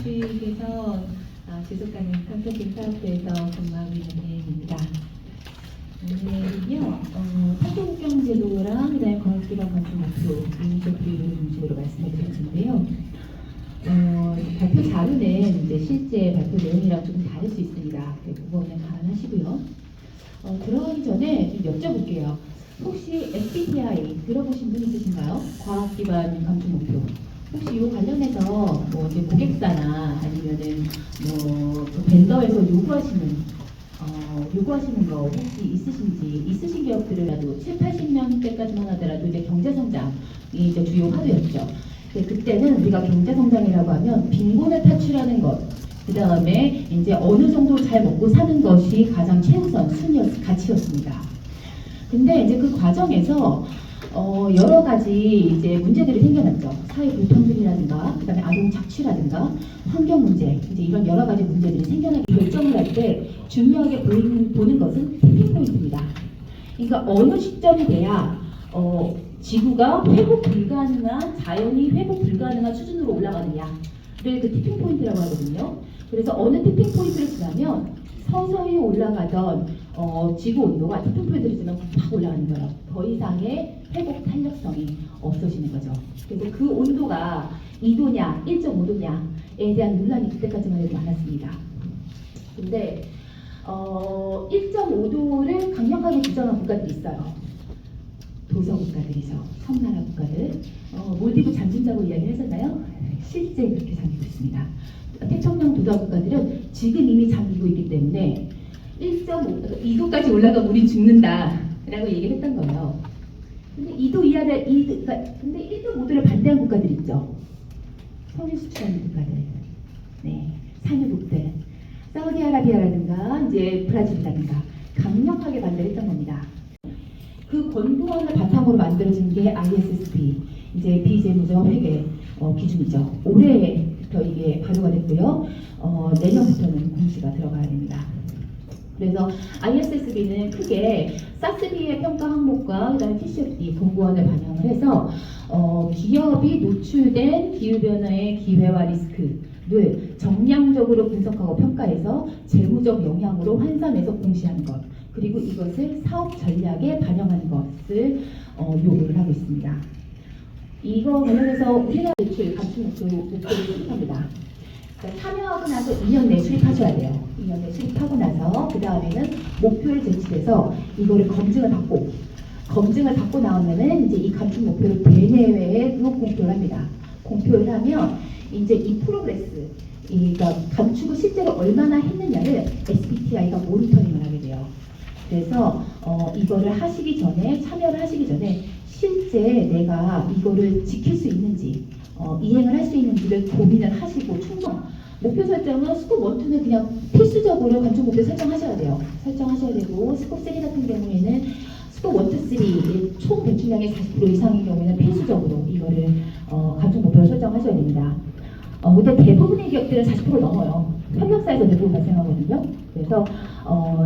주식에서 지속가능 컨설팅 사업부에서 근무하고 있는 배혜입니다. 오늘은요, 타국경제도랑 그다음에 건설기반 건축 목표 인적 비율을 중심으로 말씀을 드릴 텐데요. 발표 자료는 이제 실제 발표 내용이랑 좀 다를 수 있습니다. 그 부분은 감안하시고요. 들어가기 전에 좀 여쭤볼게요. 혹시 SBTI 들어보신 분 있으신가요? 과학기반 건축 목표. 혹시 이 관련해서 뭐 이제 고객사나 아니면은 뭐그 벤더에서 요구하시는 거 혹시 있으신지, 있으신 기업들이라도 7, 80년 때까지만 하더라도 이제 경제성장이 이제 주요 화두였죠. 그때는 우리가 경제성장이라고 하면 빈곤을 탈출하는 것, 그 다음에 이제 어느 정도 잘 먹고 사는 것이 가장 최우선 가치였습니다. 근데 이제 그 과정에서 여러 가지 이제 문제들이 생겨났죠. 사회 불평등이라든가, 그다음에 아동 착취라든가, 환경 문제, 이제 이런 여러 가지 문제들이 생겨나기 결정을 할 때 중요하게 보는 것은 티핑 포인트입니다. 그러니까 어느 시점이 돼야 지구가 자연이 회복 불가능한 수준으로 올라가느냐를 그 티핑 포인트라고 하거든요. 그래서 어느 티핑 포인트를 지나면 서서히 올라가던 지구 온도가 티핑 포인트를 지나면 확 올라가는 거예요. 더 이상의 회복 탄력성이 없어지는 거죠. 그래서 그 온도가 2도냐 1.5도냐에 대한 논란이 그때까지만 해도 많았습니다. 근데 1.5도를 강력하게 주장한 국가들이 있어요. 도서 국가들이죠. 섬나라 국가들. 몰디브 잠긴다고 이야기를 했었나요? 실제 그렇게 잠기고 있습니다. 태평양 도서 국가들은 지금 이미 잠기고 있기 때문에 2도까지 올라가면 우리 죽는다라고 얘기를 했던 거예요. 근데 2도 이하를 근데 1.5도를 반대한 국가들 있죠. 석유 수출하는 국가들, 네, 산유국들, 사우디아라비아라든가 이제 브라질이라든가 강력하게 반대했던 겁니다. 그 권고안을 바탕으로 만들어진 게 ISSB, 이제 비재무적 회계 기준이죠. 올해부터 이게 발효가 됐고요. 내년부터는 공시가 들어가야 됩니다. 그래서 ISSB는 크게 사스비의 평가 항목과 그다음에 TCFD 권고안을 반영을 해서 기업이 노출된 기후변화의 기회와 리스크를 정량적으로 분석하고 평가해서 재무적 영향으로 환산해서 공시하는 것, 그리고 이것을 사업 전략에 반영하는 것을 요구를 하고 있습니다. 이거 관련해서 우리나라 매출 감축 목표를 수립합니다. 참여하고 나서 2년 내 수립하셔야 돼요. 2년 내 수립하고 나서 그 다음에는 목표를 제출해서 이거를 검증을 받고 나오면은 이제 이 감축 목표를 대내외에 공표를 합니다. 공표를 하면 이제 이 프로그레스, 그러니까 감축을 실제로 얼마나 했느냐를 SBTI가 모니터링을 하게 돼요. 그래서 이거를 참여를 하시기 전에 실제 내가 이거를 지킬 수 있는지, 이행을 할 수 있는지를 고민을 하시고 목표 설정은 스콥 1, 2는 그냥 필수적으로 감축 목표 설정하셔야 돼요. 설정하셔야 되고, 스콥 3 같은 경우에는 스콥 1, 2, 3의 총 배출량의 40% 이상인 경우에는 필수적으로 이거를 감축 목표를 설정하셔야 됩니다. 근데 대부분의 기업들은 40% 넘어요. 협력사에서 대부분 발생하거든요. 그래서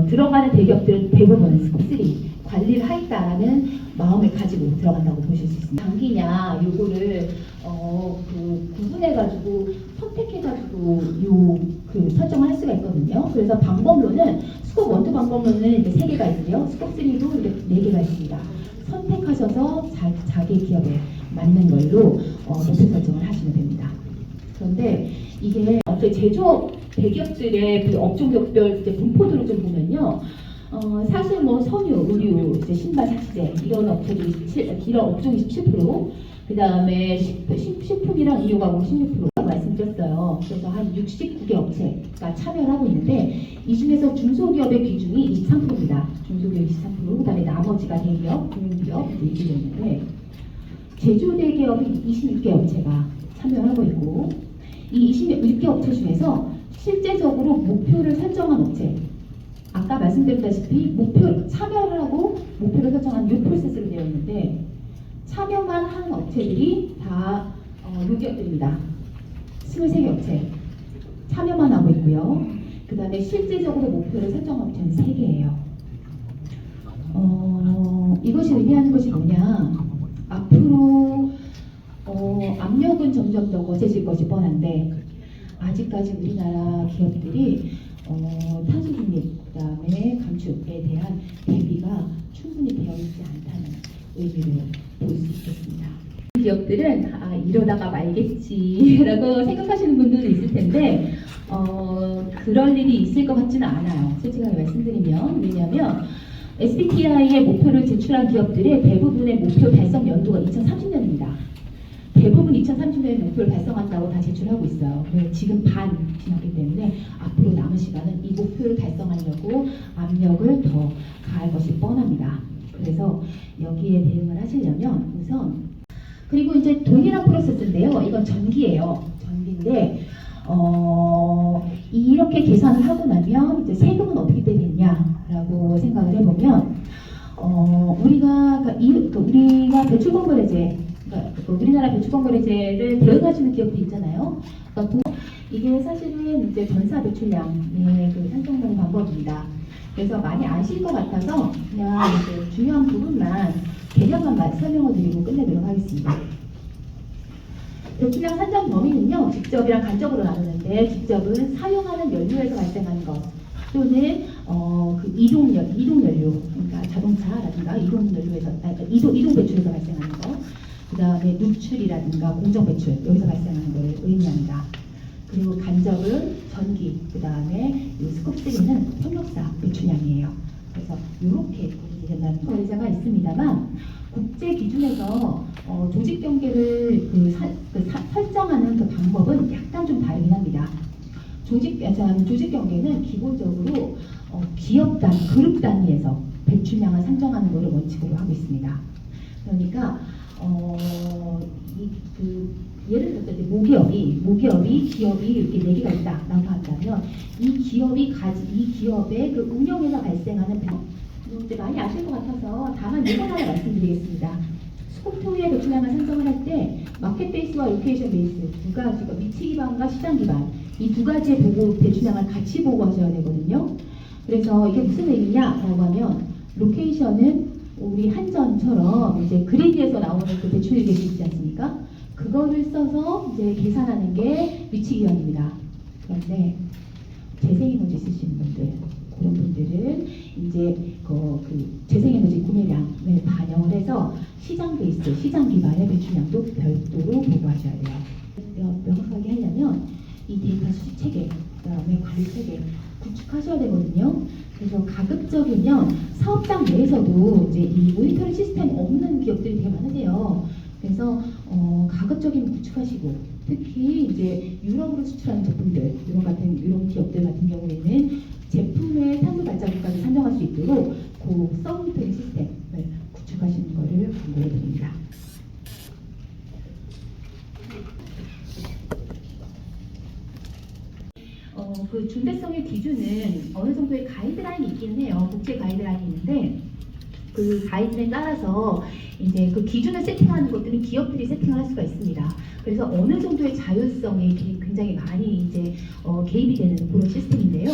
들어가는 대기업들은 대부분은 스콥 3 관리를 하겠다라는 마음을 가지고 들어간다고 보실 수 있습니다. 단기냐 요거를 구분해가지고 선택해가지고 설정을 할 수가 있거든요. 그래서 방법론은 스콥 1, 2 방법론은 이제 3개가 있고요. 스콥 3도 이렇게 4개가 있습니다. 선택하셔서 자기 기업에 맞는 걸로 목표 설정을 하시면 됩니다. 그런데 이게 제조업 대기업들의 그 업종별 분포도를 좀 보면요. 사실 뭐 섬유, 의류, 신발, 삭제 이런 업종이 17%, 그 다음에 식품이랑 의료가공 16% 말씀드렸어요. 그래서 한 69개 업체가 참여를 하고 있는데 이 중에서 중소기업의 비중이 23%입니다. 중소기업 23%, 그 다음에 나머지가 대기업, 공기업 이렇게 되는데 제조 대기업이 26개 업체가 참여를 하고 있고 이 26개 업체 중에서 실제적으로 목표를 설정한 업체, 아까 말씀드렸다시피 참여를 하고 목표를 설정한 이 프로세스로 되어 있는데 참여만 하는 업체들이 다 요기업들입니다. 23개 업체 참여만 하고 있고요. 그 다음에 실제적으로 목표를 설정한 업체는 3개예요. 이것이 의미하는 것이 뭐냐, 앞으로 압력은 점점 더 거세질 것이 뻔한데 아직까지 우리나라 기업들이 탄소 중립, 그다음에 감축에 대한 대비가 충분히 되어 있지 않다는 의미를 볼 수 있겠습니다. 기업들은 이러다가 말겠지라고 생각하시는 분들도 있을 텐데 그럴 일이 있을 것 같지는 않아요. 솔직하게 말씀드리면. 왜냐하면 SBTi의 목표를 제출한 기업들의 대부분의 목표 달성 연도가 2030년입니다. 대부분 2030년에 목표를 달성한다고 다 제출하고 있어요. 지금 반 지났기 때문에 앞으로 남은 시간은 이 목표를 달성하려고 압력을 더 가할 것이 뻔합니다. 그래서 여기에 대응을 하시려면 우선, 그리고 이제 동일한 프로세스인데요. 이건 전기예요. 전기인데 이렇게 계산을 하고 나면 이제 세금은 어떻게 되겠냐라고 생각을 해보면 우리가 배출권거래제, 우리나라 배출권거래제를 대응하시는 기업도 있잖아요. 그러니까 이게 사실은 이제 전사 배출량의 그 산정하는 방법입니다. 그래서 많이 아실 것 같아서 그냥 이제 중요한 부분만 개념만 설명을 드리고 끝내도록 하겠습니다. 배출량 산정 범위는요, 직접이랑 간접으로 나누는데, 직접은 사용하는 연료에서 발생하는 것, 또는 그 이동 연료, 그러니까 자동차라든가 이동 배출에서 발생하는 것, 그 다음에 누출이라든가 공정 배출, 여기서 발생하는 것을 의미합니다. 그리고 간접은 전기, 그 다음에 스콥 3는 협력사 배출량이에요. 그래서 이렇게 구분이 된다는 거래자가 있습니다만, 국제 기준에서 조직 경계를 설정하는 그 방법은 약간 좀 다르긴 합니다. 조직 경계는 기본적으로 기업 그룹 단위에서 배출량을 산정하는 것을 원칙으로 하고 있습니다. 그러니까 예를 들어서 이제 모기업이 기업이 이렇게 4개가 있다라고 한다면 이 기업의 그 운영에서 발생하는 이제 많이 아실 것 같아서 다만 예산 하나 말씀드리겠습니다. 스콥 2의 배출량을 산정을 할 때 마켓 베이스와 로케이션 베이스 두 가지가 위치 기반과 시장 기반 이 두 가지의 배출량을 같이 보고하셔야 되거든요. 그래서 이게 무슨 의미냐라고 하면 로케이션은 우리 한전처럼 이제 그리드에서 나오는 그 배출 계획이 있지 않습니까? 그거를 써서 이제 계산하는 게 위치 기반입니다. 그런데 재생에너지 쓰시는 분들, 그런 분들은 이제 그 재생에너지 구매량을 반영을 해서 시장 베이스, 시장 기반의 배출량도 별도로 보고하셔야 돼요. 명확하게 하려면 이 데이터 수집 체계, 그다음에 관리 체계 구축하셔야 되거든요. 그래서 가급적이면 사업장 내에서도 이제 이 모니터링 시스템 없는 기업들이 되게 많으세요. 그래서 가급적이면 구축하시고, 특히 이제 유럽으로 수출하는 제품들, 유럽 기업들 같은 경우에는 제품의 탄소 발자국까지 산정할 수 있도록 그 서브모니터링 시스템을 구축하시는 것을 권고해 드립니다. 그 중대성의 기준은 어느 정도의 가이드라인이 있기는 해요. 국제 가이드라인이 있는데 그 가이드라인에 따라서 이제 그 기준을 세팅하는 것들은 기업들이 세팅을 할 수가 있습니다. 그래서 어느 정도의 자율성이 굉장히 많이 이제 개입이 되는 그런 시스템인데요.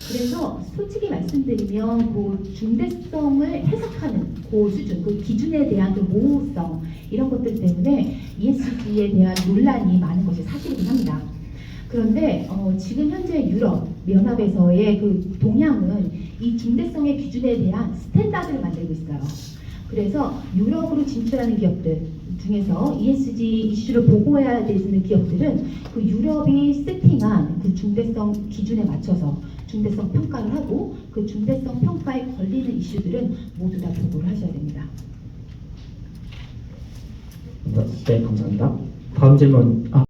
그래서 솔직히 말씀드리면 그 중대성을 해석하는 그 수준, 그 기준에 대한 그 모호성 이런 것들 때문에 ESG에 대한 논란이 많은 것이 사실이긴 합니다. 그런데 지금 현재 유럽 연합에서의 그 동향은 이 중대성의 기준에 대한 스탠다드를 만들고 있어요. 그래서 유럽으로 진출하는 기업들 중에서 ESG 이슈를 보고해야 되는 기업들은 그 유럽이 세팅한 그 중대성 기준에 맞춰서 중대성 평가를 하고 그 중대성 평가에 걸리는 이슈들은 모두 다 보고를 하셔야 됩니다. 네, 감사합니다. 다음 질문.